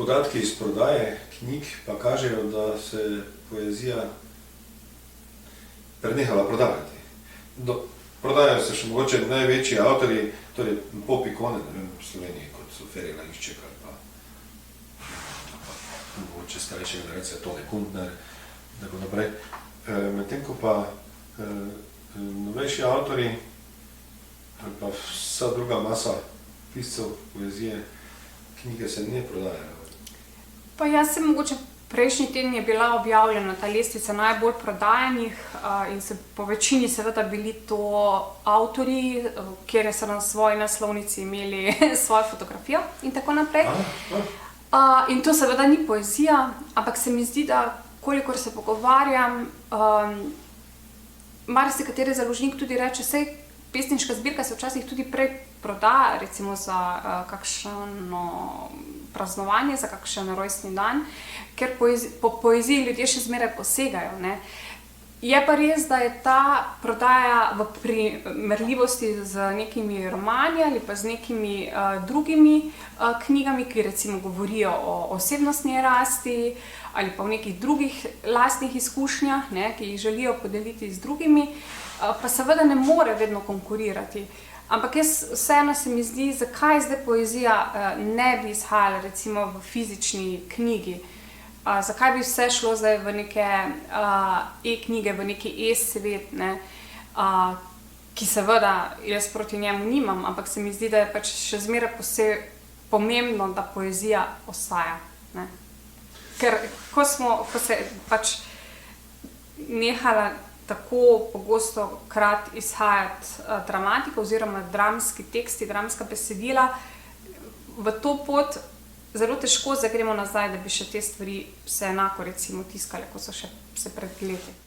podatki iz prodaje knjig pa kažejo, da se poezija prenehala prodajati. Prodajajo se še mogoče največji avtorji, torej pop ikone, ne vem, v Sloveniji, kot so Ferij Laišček ali pa mogoče starejša generacija Tone Kuntner, tako naprej. Medtem ko pa novejši avtorji ali pa vsa druga masa piscev poezije, knjige se ne prodajajo. Pa jaz sem mogoče prejšnji teden je bila objavljena ta lestvica najbolj prodajanih in so po večini seveda bili to avtorji, kjer so na svoji naslovnici imeli svojo fotografijo in tako naprej. In to seveda ni poezija, ampak se mi zdi, da kolikor se pogovarjam, marsikateri založnik tudi reče, saj pesniška zbirka se včasih tudi prej proda, recimo za kakšno praznovanje, za kakšen rojstni dan, ker po poeziji ljudje še zmeraj posegajo, ne. Je pa res, da je ta prodaja v primerljivosti z nekimi romani ali pa z nekimi drugimi knjigami, ki recimo govorijo o osebnostni rasti ali pa o nekih drugih lastnih izkušnjah, ne, ki jih želijo podeliti z drugimi, pa seveda ne more vedno konkurirati. Ampak vseeno se mi zdi, zakaj zdaj poezija ne bi izhajala recimo v fizični knjigi. Zakaj bi vse šlo zdaj v neke e-knjige, v neki e-svet, ne, ki seveda jaz proti njemu nimam, ampak se mi zdi, da je pač še zmeraj pomembno, da poezija ostaja, ne. Ker ko se pač nehala tako pogosto krat izhajati dramatika oziroma dramski teksti, dramska besedila, v to pot zelo težko zdaj gremo nazaj, da bi še te stvari se enako recimo tiskale, kot so še se pred leti.